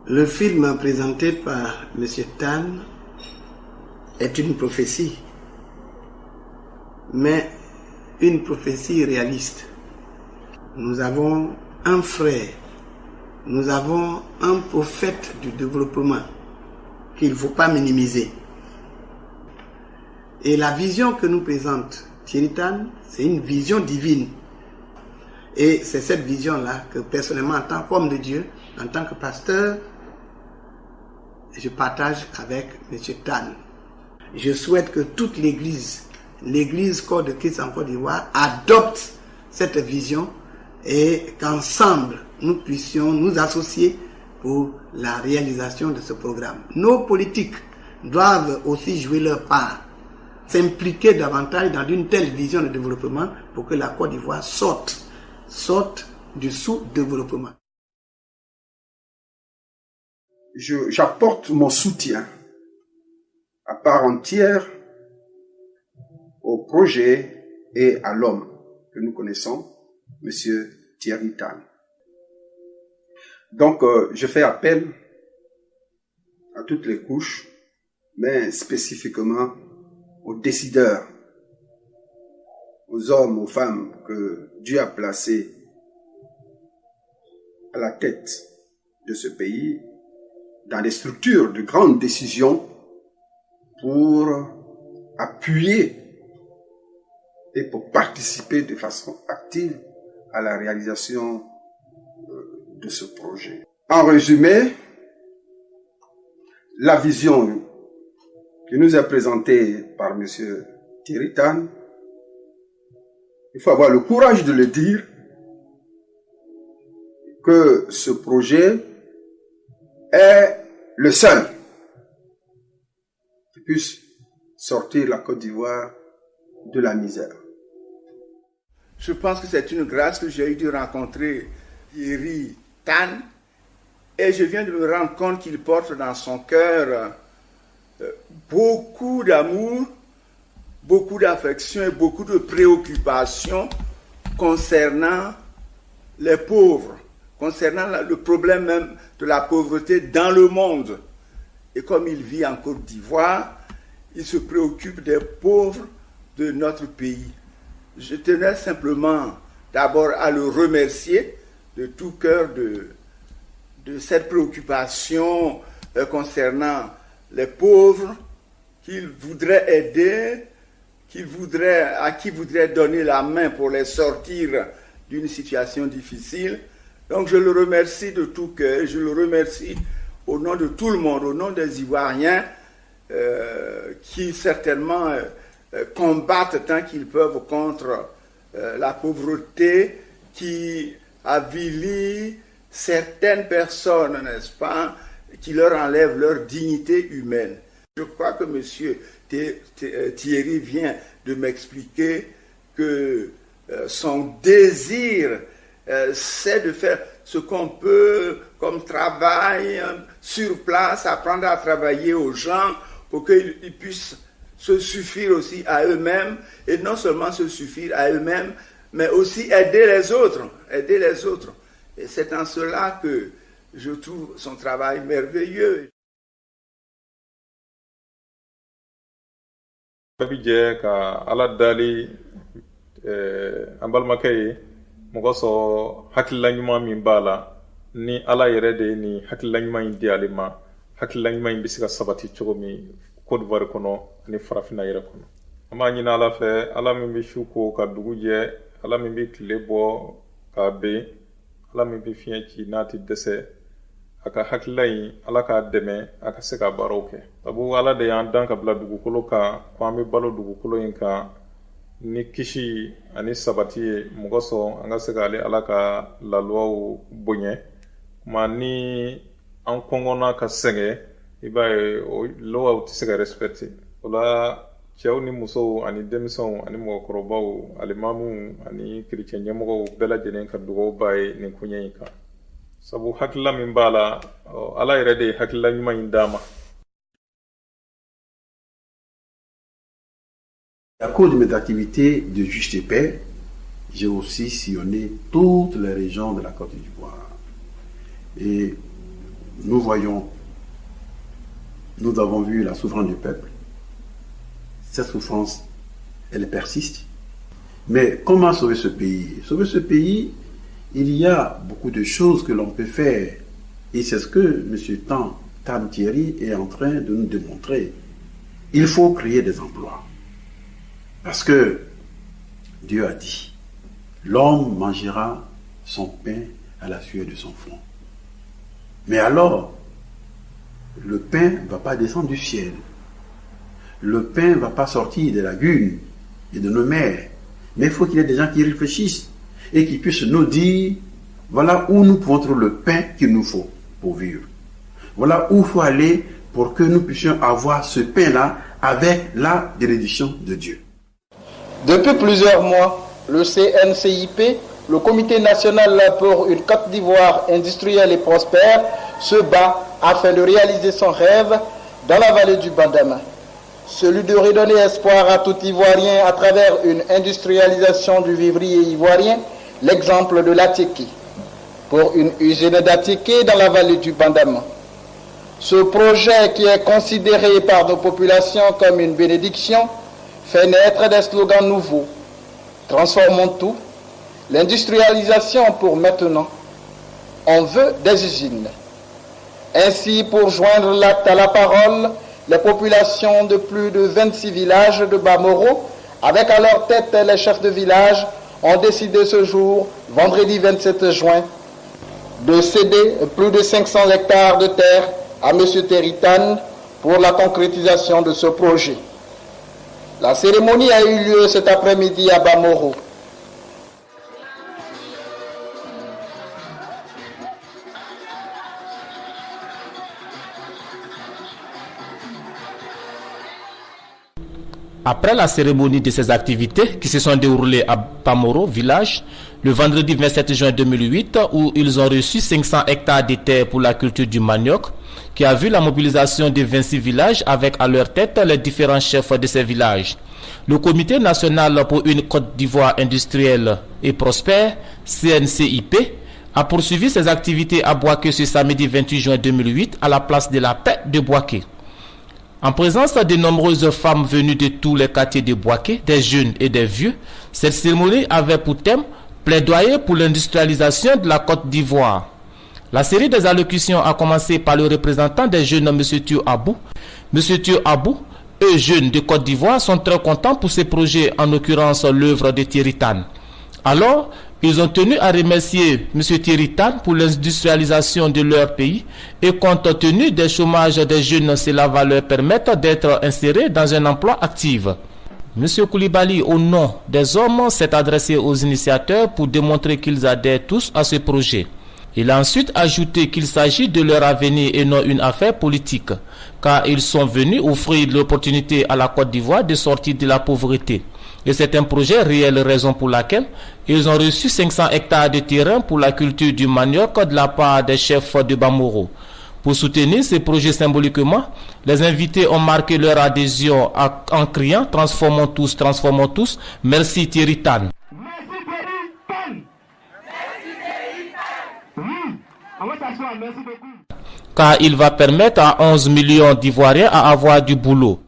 Le film présenté par M. Tan est une prophétie, mais une prophétie réaliste. Nous avons un frère, nous avons un prophète du développement qu'il ne faut pas minimiser. Et la vision que nous présente Thierry Tan, c'est une vision divine. Et c'est cette vision-là que personnellement, en tant qu'homme de Dieu, en tant que pasteur, je partage avec M. Tan. Je souhaite que toute l'Église Corps de Christ en Côte d'Ivoire, adopte cette vision et qu'ensemble, nous puissions nous associer pour la réalisation de ce programme. Nos politiques doivent aussi jouer leur part, s'impliquer davantage dans une telle vision de développement pour que la Côte d'Ivoire sorte du sous-développement. J'apporte mon soutien à part entière au projet et à l'homme que nous connaissons, M. Thierry Tan. Donc, je fais appel à toutes les couches, mais spécifiquement aux décideurs, aux hommes, aux femmes que Dieu a placés à la tête de ce pays, dans des structures de grandes décisions pour appuyer et pour participer de façon active à la réalisation de ce projet. En résumé, la vision qui nous est présentée par M. Thierry Tan, il faut avoir le courage de le dire, que ce projet est le seul qui puisse sortir la Côte d'Ivoire de la misère. Je pense que c'est une grâce que j'ai eu de rencontrer Thierry Tan et je viens de me rendre compte qu'il porte dans son cœur beaucoup d'amour, beaucoup d'affection et beaucoup de préoccupations concernant les pauvres, concernant le problème même de la pauvreté dans le monde. Et comme il vit en Côte d'Ivoire, il se préoccupe des pauvres de notre pays. Je tenais simplement d'abord à le remercier de tout cœur de cette préoccupation concernant les pauvres qu'il voudrait aider, à qui voudrait donner la main pour les sortir d'une situation difficile. Donc je le remercie de tout cœur, je le remercie au nom de tout le monde, au nom des Ivoiriens qui certainement combattent tant qu'ils peuvent contre la pauvreté qui avilit certaines personnes, n'est-ce pas, qui leur enlèvent leur dignité humaine. Je crois que M. Thierry vient de m'expliquer que son désir, c'est de faire ce qu'on peut comme travail sur place, apprendre à travailler aux gens pour qu'ils puissent se suffire aussi à eux-mêmes, et non seulement se suffire à eux-mêmes, mais aussi aider les autres, Et c'est en cela que je trouve son travail merveilleux. Babije ka ala dali ambalmakɛ ye mɔgɔ sɔrɔ hakilila ɲuman min b'a la ni ala yɛrɛ de ni hakilila ɲuman in di ale ma hakilila ɲuman in bɛ se ka sabati cogo min Côte d'Ivoire kɔnɔ ani farafina yɛrɛ kɔnɔ an b'a ɲini ala fɛ ala min bɛ su ko ka dugu jɛ ala min bɛ tile bɔ k'a ben ala min bɛ fiɲɛ ci n'a tɛ dɛsɛ a ka hakilila in ala k'a dɛmɛ a ka se ka baaraw kɛ sabu ala de y'an dan ka bila dugukolo kan ko an bɛ balo dugukolo in kan ni kisi ani sabati ye mɔgɔ sɔn an ka se k'ale ala ka laluwaw boɲɛ kuma ni an kɔngɔnna ka sɛgɛn i b'a ye o lɔwaw tɛ se ka respecter o la cɛw ni musow ani denmisɛnw ani mɔgɔkɔrɔbaw alimamuw ani kerecɛn ɲɛmɔgɔw bɛɛ lajɛlen ka dugawu b'a ye nin koɲɛ in kan sabu hakilila min b'a la ala yɛrɛ de ye hakilila ɲuman in d'a ma. À cause de mes activités de juge de paix, j'ai aussi sillonné toutes les régions de la Côte d'Ivoire. Et nous avons vu la souffrance du peuple. Cette souffrance, elle persiste. Mais comment sauver ce pays? Sauver ce pays, il y a beaucoup de choses que l'on peut faire. Et c'est ce que M. Tam Thierry est en train de nous démontrer. Il faut créer des emplois. Parce que Dieu a dit, l'homme mangera son pain à la sueur de son front. Mais alors, le pain ne va pas descendre du ciel. Le pain ne va pas sortir des lagunes et de nos mers. Mais il faut qu'il y ait des gens qui réfléchissent et qui puissent nous dire, voilà où nous pouvons trouver le pain qu'il nous faut pour vivre. Voilà où il faut aller pour que nous puissions avoir ce pain-là avec la bénédiction de Dieu. Depuis plusieurs mois, le CNCIP, le Comité national pour une Côte d'Ivoire industrielle et prospère, se bat afin de réaliser son rêve dans la vallée du Bandama. Celui de redonner espoir à tout Ivoirien à travers une industrialisation du vivrier ivoirien, l'exemple de l'Atiké, pour une usine d'Atiké dans la vallée du Bandama. Ce projet, qui est considéré par nos populations comme une bénédiction, fait naître des slogans nouveaux. Transformons tout, l'industrialisation pour maintenant, on veut des usines. Ainsi, pour joindre l'acte à la parole, les populations de plus de 26 villages de Bamoro, avec à leur tête les chefs de village, ont décidé ce jour, vendredi 27 juin, de céder plus de 500 hectares de terre à M. Thierry-Tan pour la concrétisation de ce projet. La cérémonie a eu lieu cet après-midi à Bamoro. Après la cérémonie de ces activités qui se sont déroulées à Bamoro, village, le vendredi 27 juin 2008, où ils ont reçu 500 hectares de terre pour la culture du manioc, qui a vu la mobilisation de 26 villages avec à leur tête les différents chefs de ces villages. Le Comité national pour une Côte d'Ivoire industrielle et prospère, CNCIP, a poursuivi ses activités à Boaké ce samedi 28 juin 2008 à la place de la paix de Boaké. En présence de nombreuses femmes venues de tous les quartiers de Boaké, des jeunes et des vieux, cette cérémonie avait pour thème plaidoyer pour l'industrialisation de la Côte d'Ivoire. La série des allocutions a commencé par le représentant des jeunes, M. Thio Abou. M. Thio Abou, eux jeunes de Côte d'Ivoire, sont très contents pour ces projets, en l'occurrence l'œuvre de Thierry-Tan. Alors, ils ont tenu à remercier M. Thierry-Tan pour l'industrialisation de leur pays et compte tenu des chômages des jeunes, cela va leur permettre d'être insérés dans un emploi actif. M. Koulibaly, au nom des hommes, s'est adressé aux initiateurs pour démontrer qu'ils adhèrent tous à ce projet. Il a ensuite ajouté qu'il s'agit de leur avenir et non une affaire politique, car ils sont venus offrir l'opportunité à la Côte d'Ivoire de sortir de la pauvreté. Et c'est un projet réel, raison pour laquelle ils ont reçu 500 hectares de terrain pour la culture du manioc de la part des chefs de Bamoro. Pour soutenir ce projet symboliquement, les invités ont marqué leur adhésion en criant « Transformons tous, merci Thierry-Tan ». Merci Thierry-Tan. On va s'asseoir, merci beaucoup. Car il va permettre à 11 millions d'Ivoiriens à avoir du boulot.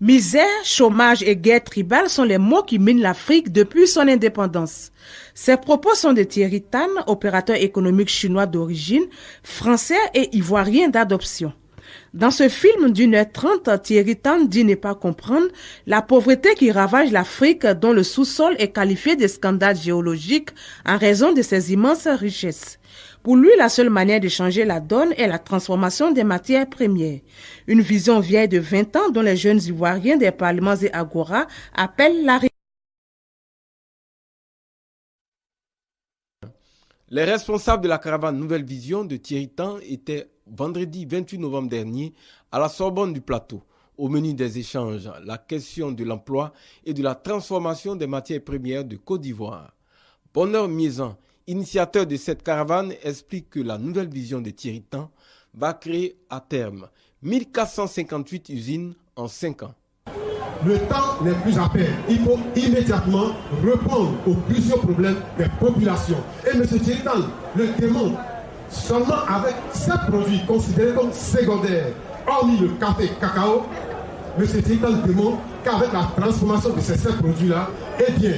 Misère, chômage et guerre tribale sont les mots qui minent l'Afrique depuis son indépendance. Ces propos sont de Thierry-Tan, opérateur économique chinois d'origine, français et ivoirien d'adoption. Dans ce film d'1h30, Thierry-Tan dit ne pas comprendre la pauvreté qui ravage l'Afrique, dont le sous-sol est qualifié de scandale géologique en raison de ses immenses richesses. Pour lui, la seule manière de changer la donne est la transformation des matières premières. Une vision vieille de 20 ans dont les jeunes Ivoiriens des parlements et agora appellent la révolution. Les responsables de la caravane Nouvelle Vision de Thierry-Tan étaient vendredi 28 novembre dernier à la Sorbonne du Plateau. Au menu des échanges, la question de l'emploi et de la transformation des matières premières de Côte d'Ivoire. Bonheur Miezan, initiateur de cette caravane, explique que la Nouvelle Vision de Thierry-Tan va créer à terme 1458 usines en 5 ans. Le temps n'est plus à perdre. Il faut immédiatement répondre aux plusieurs problèmes des populations. Et M. Thierry-Tan le démontre seulement avec ces produits considérés comme secondaires, hormis le café cacao, M. Tiritan demande qu'avec la transformation de ces produits-là, eh bien,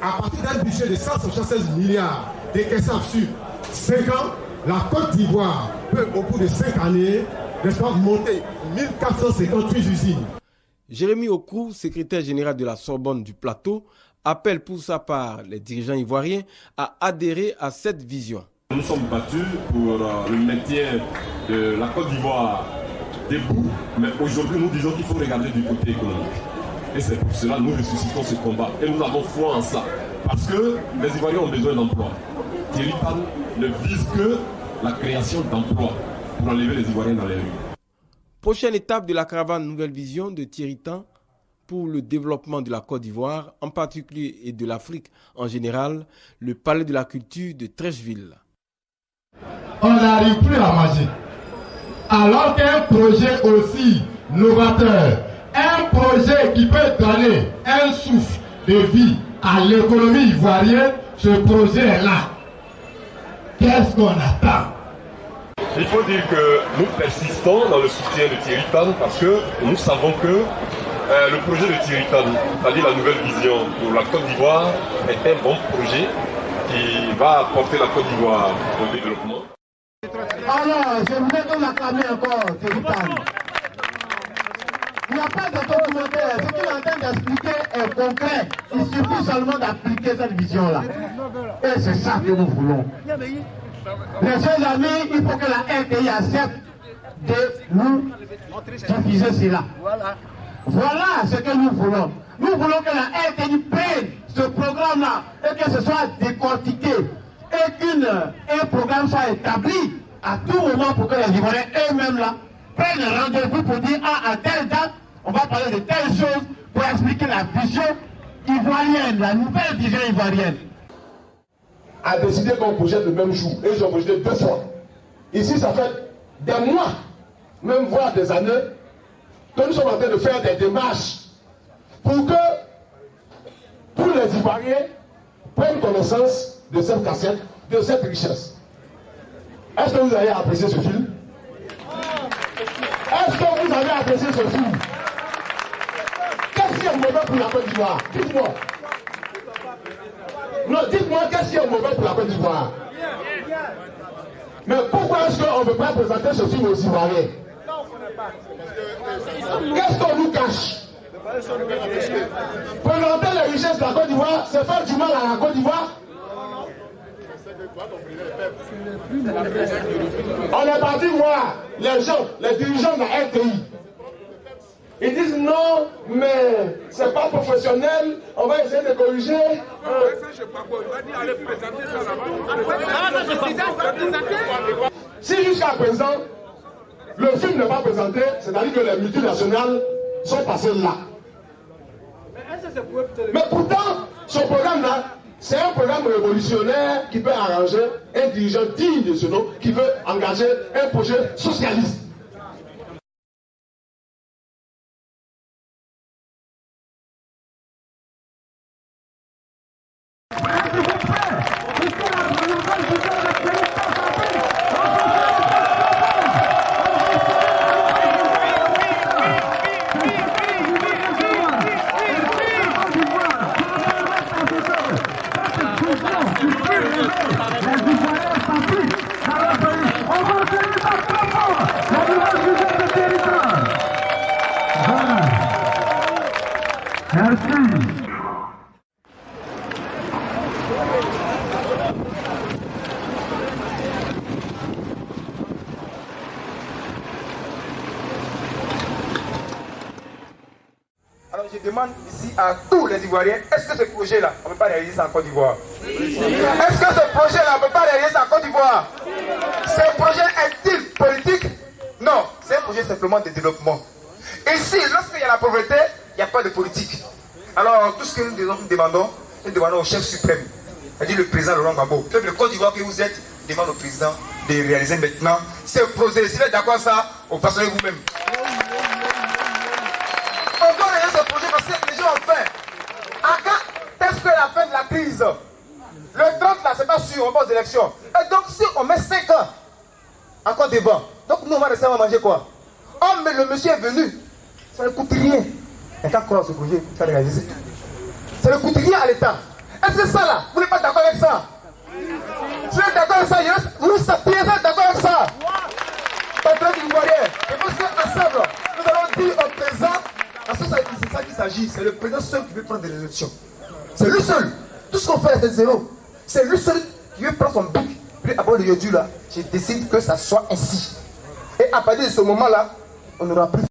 à partir d'un budget de 176 milliards décaissables sur 5 ans, la Côte d'Ivoire peut, au bout de 5 années, n'est-ce pas, monter 1458 usines. Jérémy Okou, secrétaire général de la Sorbonne du Plateau, appelle pour sa part les dirigeants ivoiriens à adhérer à cette vision. Nous sommes battus pour le maintien de la Côte d'Ivoire debout, mais aujourd'hui nous disons qu'il faut regarder du côté économique. Et c'est pour cela que nous ressuscitons ce combat. Et nous avons foi en ça. Parce que les Ivoiriens ont besoin d'emplois. Thierry Pan ne vise que la création d'emplois pour enlever les Ivoiriens dans les rues. Prochaine étape de la caravane Nouvelle Vision de Thierry Tan pour le développement de la Côte d'Ivoire, en particulier et de l'Afrique en général, le Palais de la Culture de Treichville. On n'arrive plus à manger. Alors qu'un projet aussi novateur, un projet qui peut donner un souffle de vie à l'économie ivoirienne, ce projet est là. Qu'est-ce qu'on attend? Il faut dire que nous persistons dans le soutien de Thierry Tan parce que nous savons que le projet de Thierry Tan, c'est-à-dire la nouvelle vision pour la Côte d'Ivoire, est un bon projet qui va apporter la Côte d'Ivoire au développement. Alors, je voulais qu'on l'acclame encore, Thierry Tan. Il n'y a pas de documentaire. Ce qu'il est en train d'expliquer est concret. Il suffit seulement d'appliquer cette vision-là. Et c'est ça que nous voulons. Mes chers amis, il faut que la RTI accepte de nous diffuser cela. Voilà ce que nous voulons. Nous voulons que la RTI prenne ce programme-là et que ce soit décortiqué et qu'un programme soit établi à tout moment pour que les Ivoiriens eux-mêmes là prennent un rendez-vous pour dire à telle date, on va parler de telle chose pour expliquer la vision ivoirienne, la nouvelle vision ivoirienne. A décidé qu'on projette le même jour et ils ont projeté 2 fois. Ici, ça fait des mois, même voire des années, que nous sommes en train de faire des démarches pour que tous les Ivoiriens prennent connaissance de cette cassette, de cette richesse. Est-ce que vous avez apprécié ce film? Est-ce que vous avez apprécié ce film? Qu'est-ce qui est mauvais pour la Côte d'Ivoire? Dites-moi. Non, dites-moi qu'est-ce qui est mauvais pour la Côte d'Ivoire. Mais pourquoi est-ce qu'on ne peut pas présenter ce film aux Ivoiriens? Qu'est-ce qu'on nous cache? Présenter les richesses de la Côte d'Ivoire, c'est faire du mal à la Côte d'Ivoire. On est parti voir les gens, les dirigeants de la RTI. Ils disent non, mais c'est pas professionnel, on va essayer de corriger. Si jusqu'à présent, le film n'est pas présenté, c'est-à-dire que les multinationales sont passées là. Mais pourtant, ce programme-là, c'est un programme révolutionnaire qui peut arranger un dirigeant digne de ce nom, qui veut engager un projet socialiste. Alors je demande ici à tous les Ivoiriens, est-ce que ce projet-là, on ne peut pas réaliser ça en Côte d'Ivoire? Est-ce que ce projet-là, on ne peut pas réaliser ça en Côte d'Ivoire? Ce projet est-il politique? Non, c'est un projet simplement de développement. Ici, lorsqu'il y a la pauvreté, il n'y a pas de politique. Alors tout ce que nous demandons au chef suprême, c'est-à-dire le président Laurent Gbagbo, le Côte d'Ivoire que vous êtes, demande au président de réaliser maintenant ce projet. S'il est d'accord ça, vous passez vous-même. On doit réaliser ce projet parce que les gens ont faim. À quand est-ce que la fin de la crise? Le 30 là, c'est pas sûr, on va aux élections. Et donc si on met 5 ans encore devant. Donc nous on va rester à manger quoi? Oh mais le monsieur est venu. Ça ne coûte rien. Et quand croire ce projet, ça réaliser. Ça ne coûte rien à l'État. Est-ce que ça là, vous n'êtes pas d'accord avec ça? Si vous êtes d'accord avec ça, vous êtes d'accord avec ça? Patron d'Ivoirien, et parce qu'ensemble, nous allons dire au président, parce que c'est ça qu'il s'agit, c'est le président seul qui veut prendre des résolutions. C'est lui seul. Tout ce qu'on fait c'est zéro. C'est lui seul qui veut prendre son bic, puis avoir le yodu là, je décide que ça soit ainsi. Et à partir de ce moment-là, on n'aura plus